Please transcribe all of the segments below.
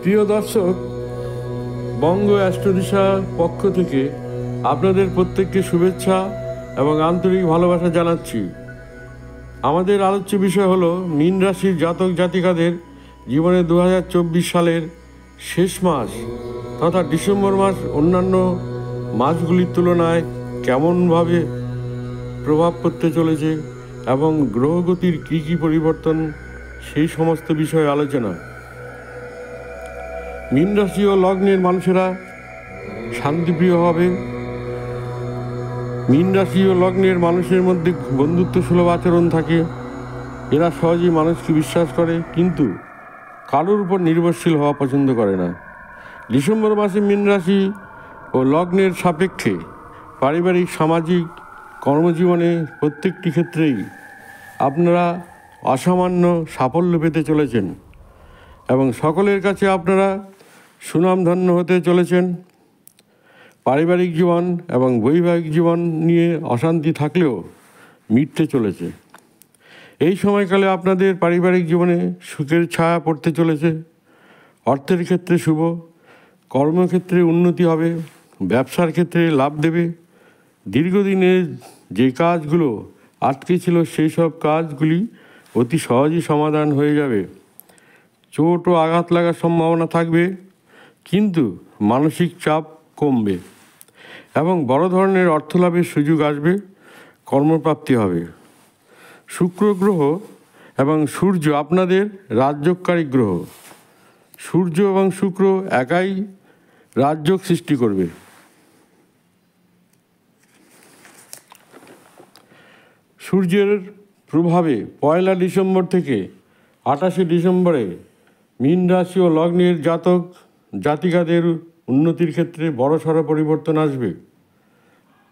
প্রিয় দর্শক, বঙ্গ অ্যাস্ট্রোদিশা পক্ষ থেকে আপনাদের প্রত্যেককে শুভেচ্ছা এবং আন্তরিক ভালোবাসা জানাচ্ছি। আমাদের আলোচ্য বিষয় হলো মীন রাশির জাতক জাতিকাদের জীবনে 2024 সালের শেষ মাস তথা ডিসেম্বর মাস অন্যান্য মাসগুলির তুলনায় কেমনভাবে প্রভাব পড়তে চলেছে এবং গ্রহগতির কী কী পরিবর্তন, সেই সমস্ত বিষয়ে আলোচনা। মীন রাশি ও লগ্নের মানুষেরা শান্তিপ্রিয় হবে। মীন রাশি ও লগ্নের মানুষের মধ্যে বন্ধুত্ব সুলভ আচরণ থাকে। এরা সহজেই মানুষকে বিশ্বাস করে, কিন্তু কারোর উপর নির্ভরশীল হওয়া পছন্দ করে না। ডিসেম্বর মাসে মীন রাশি ও লগ্নের সাপেক্ষে পারিবারিক, সামাজিক, কর্মজীবনে প্রত্যেকটি ক্ষেত্রেই আপনারা অসামান্য সাফল্য পেতে চলেছেন এবং সকলের কাছে আপনারা সুনামধন্য হতে চলেছেন। পারিবারিক জীবন এবং বৈবাহিক জীবন নিয়ে অশান্তি থাকলেও মিটতে চলেছে। এই সময়কালে আপনাদের পারিবারিক জীবনে সুখের ছায়া পড়তে চলেছে। অর্থের ক্ষেত্রে শুভ, কর্মক্ষেত্রে উন্নতি হবে, ব্যবসার ক্ষেত্রে লাভ দেবে। দীর্ঘদিনের যে কাজগুলো আটকে ছিল সেই সব কাজগুলি অতি সহজেই সমাধান হয়ে যাবে। চোট ও আঘাত লাগার সম্ভাবনা থাকবে, কিন্তু মানসিক চাপ কমবে এবং বড় ধরনের অর্থলাভের সুযোগ আসবে। কর্মপ্রাপ্তি হবে। শুক্র গ্রহ এবং সূর্য আপনাদের রাজযোগকারী গ্রহ। সূর্য এবং শুক্র একাই রাজযোগ সৃষ্টি করবে। সূর্যের প্রভাবে 1 ডিসেম্বর থেকে 28 ডিসেম্বরে মীন রাশি ও লগ্নের জাতক জাতিকাদের উন্নতির ক্ষেত্রে বড়সড় পরিবর্তন আসবে।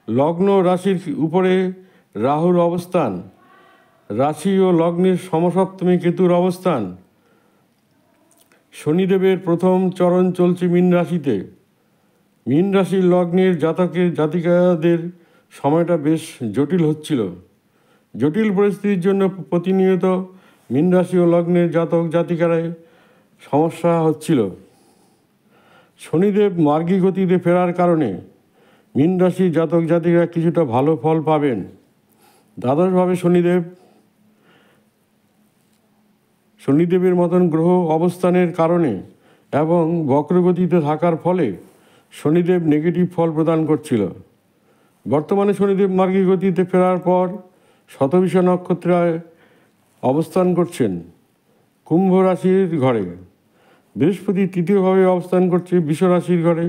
লগ্ন রাশির উপরে রাহুর অবস্থান, রাশি ও লগ্নের সমসপ্তমে কেতুর অবস্থান, শনিদেবের প্রথম চরণ চলছে মীন রাশিতে। মীন রাশির লগ্নের জাতিকাদের সময়টা বেশ জটিল হচ্ছিল। জটিল পরিস্থিতির জন্য প্রতিনিয়ত মীন রাশি ও লগ্নের জাতক জাতিকারায় সমস্যা হচ্ছিল। শনিদেব মার্গী গতিতে ফেরার কারণে মীন রাশির জাতক জাতিকারা কিছুটা ভালো ফল পাবেন। দ্বাদশভাবে শনিদেবের মতন গ্রহ অবস্থানের কারণে এবং বক্রগতিতে থাকার ফলে শনিদেব নেগেটিভ ফল প্রদান করছিল। বর্তমানে শনিদেব মার্গী গতিতে ফেরার পর শতভিষা নক্ষত্রে অবস্থান করছেন কুম্ভ রাশির ঘরে। বৃহস্পতি তৃতীয়ভাবে অবস্থান করছে বৃষ রাশির ঘরে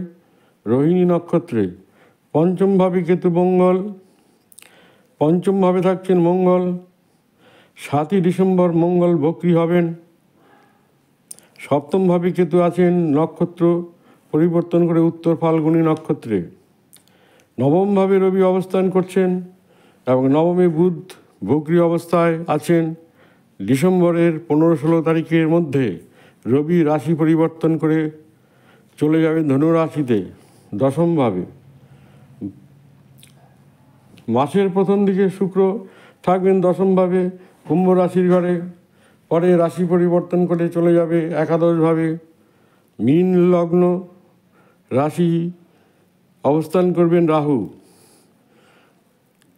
রোহিণী নক্ষত্রে। পঞ্চমভাবে কেতু মঙ্গল, পঞ্চমভাবে থাকছেন মঙ্গল। 7 ডিসেম্বর মঙ্গল বক্রী হবেন। সপ্তমভাবে কেতু আছেন নক্ষত্র পরিবর্তন করে উত্তর ফাল্গুনী নক্ষত্রে। নবমভাবে রবি অবস্থান করছেন এবং নবমে বুধ বক্রী অবস্থায় আছেন। ডিসেম্বরের 15-16 তারিখের মধ্যে রবি রাশি পরিবর্তন করে চলে যাবে ধনু রাশিতে দশমভাবে। মাসের প্রথম দিকে শুক্র থাকবেন দশমভাবে কুম্ভ রাশির ঘরে, পরে রাশি পরিবর্তন করে চলে যাবে একাদশভাবে। মীন লগ্ন রাশি অবস্থান করবেন রাহু।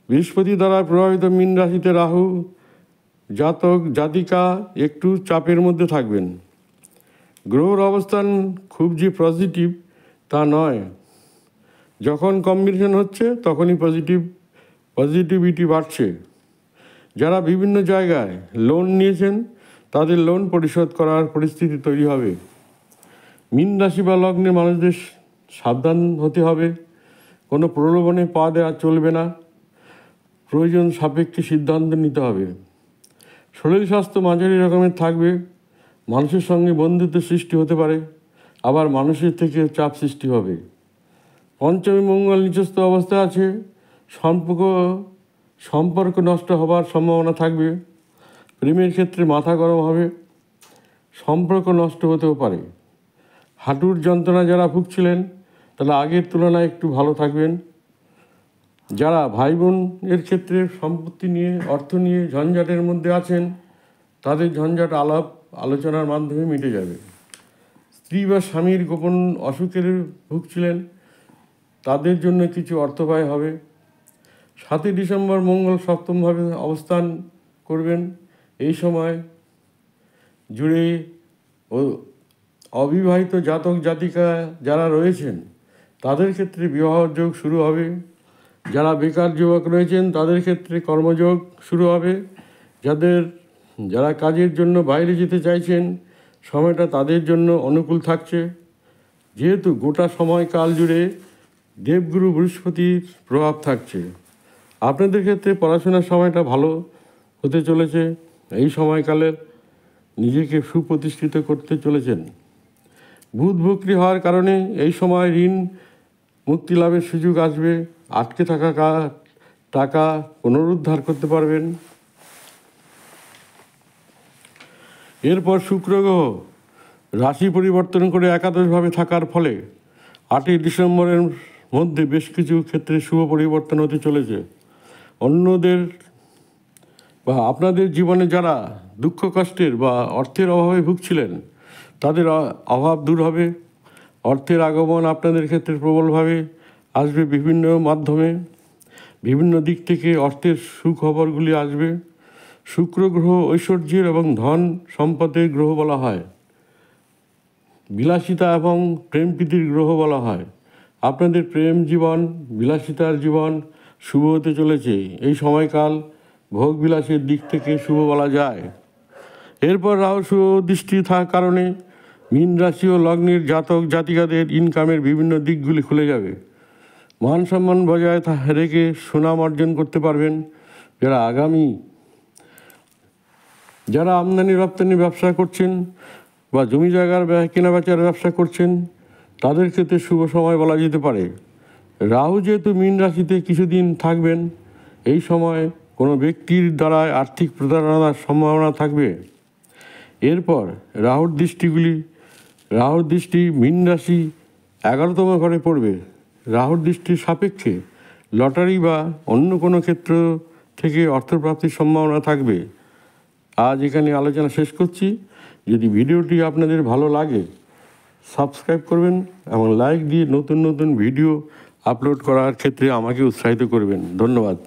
বৃহস্পতি দ্বারা প্রভাবিত মীন রাশিতে রাহু জাতক জাতিকা একটু চাপের মধ্যে থাকবেন। গ্রহর অবস্থান খুব যে পজিটিভ তা নয়। যখন কম্বিনেশন হচ্ছে তখনই পজিটিভিটি বাড়ছে। যারা বিভিন্ন জায়গায় লোন নিয়েছেন তাদের লোন পরিশোধ করার পরিস্থিতি তৈরি হবে। মীন রাশি বা লগ্নের মানুষদের সাবধান হতে হবে। কোনো প্রলোভনে পা দেওয়া চলবে না। প্রয়োজন সাপেক্ষে সিদ্ধান্ত নিতে হবে। শরীর স্বাস্থ্য মাঝারি রকমের থাকবে। মানুষের সঙ্গে বন্ধুত্বের সৃষ্টি হতে পারে, আবার মানুষের থেকে চাপ সৃষ্টি হবে। পঞ্চমী মঙ্গল নিচস্থ অবস্থায় আছে। সম্পর্ক নষ্ট হবার সম্ভাবনা থাকবে। প্রেমের ক্ষেত্রে মাথা গরম হবে। সম্পর্ক নষ্ট হতেও পারে। হাঁটুর যন্ত্রণা যারা ভুগছিলেন তারা আগের তুলনায় একটু ভালো থাকবেন। যারা ভাই বোন এর ক্ষেত্রে সম্পত্তি নিয়ে, অর্থ নিয়ে ঝঞ্ঝাটের মধ্যে আছেন, তাদের ঝঞ্ঝাট আলাপ আলোচনার মাধ্যমে মিটে যাবে। স্ত্রী বা স্বামীর গোপন অসুখের ভুগছিলেন, তাদের জন্য কিছু অর্থ ব্যয় হবে। 7ই ডিসেম্বর মঙ্গল সপ্তমভাবে অবস্থান করবেন। এই সময় জুড়ে ও অবিবাহিত জাতক জাতিকা যারা রয়েছেন তাদের ক্ষেত্রে বিবাহ যোগ শুরু হবে। যারা বেকার যুবক রয়েছেন তাদের ক্ষেত্রে কর্মযোগ শুরু হবে। যারা কাজের জন্য বাইরে যেতে চাইছেন সময়টা তাদের জন্য অনুকূল থাকছে। যেহেতু গোটা সময়কাল জুড়ে দেবগুরু বৃহস্পতির প্রভাব থাকছে, আপনাদের ক্ষেত্রে পড়াশোনার সময়টা ভালো হতে চলেছে। এই সময়কালে নিজেকে সুপ্রতিষ্ঠিত করতে চলেছেন। বুধ বক্রী হওয়ার কারণে এই সময় ঋণ মুক্তি লাভের সুযোগ আসবে। আটকে থাকা টাকা পুনরুদ্ধার করতে পারবেন। এরপর শুক্র গ্রহ রাশি পরিবর্তন করে একাদশভাবে থাকার ফলে 8ই ডিসেম্বরের মধ্যে বেশ কিছু ক্ষেত্রে শুভ পরিবর্তন হতে চলেছে। অন্যদের বা আপনাদের জীবনে যারা দুঃখ কষ্টের বা অর্থের অভাবে ভুগছিলেন তাদের অভাব দূর হবে। অর্থের আগমন আপনাদের ক্ষেত্রে প্রবলভাবে আসবে। বিভিন্ন মাধ্যমে বিভিন্ন দিক থেকে অর্থের সুখবরগুলি আসবে। শুক্র গ্রহ ঐশ্বর্যের এবং ধন সম্পদের গ্রহ বলা হয়। বিলাসিতা এবং প্রেম প্রীতির গ্রহ বলা হয়। আপনাদের প্রেম জীবন, বিলাসিতার জীবন শুভ হতে চলেছে। এই সময়কাল ভোগ বিলাসের দিক থেকে শুভ বলা যায়। এরপর রাহু শুভ দৃষ্টি থাকার কারণে মীন রাশি ও লগ্নের জাতক জাতিকাদের ইনকামের বিভিন্ন দিকগুলি খুলে যাবে। মান সম্মান বজায় রেখে সুনাম অর্জন করতে পারবেন। যারা আমদানি রপ্তানি ব্যবসা করছেন বা জমি জায়গার কেনাবেচার ব্যবসা করছেন তাদের ক্ষেত্রে শুভ সময় বলা যেতে পারে। রাহু যেহেতু মীন রাশিতে কিছুদিন থাকবেন, এই সময় কোনো ব্যক্তির দ্বারা আর্থিক প্রতারণার সম্ভাবনা থাকবে। এরপর রাহুর দৃষ্টি মীন রাশি 11তম ঘরে পড়বে। রাহুর দৃষ্টির সাপেক্ষে লটারি বা অন্য কোনো ক্ষেত্র থেকে অর্থপ্রাপ্তির সম্ভাবনা থাকবে। আজ এখানে আলোচনা শেষ করছি। যদি ভিডিওটি আপনাদের ভালো লাগে সাবস্ক্রাইব করবেন এবং লাইক দিয়ে নতুন নতুন ভিডিও আপলোড করার ক্ষেত্রে আমাকে উৎসাহিত করবেন। ধন্যবাদ।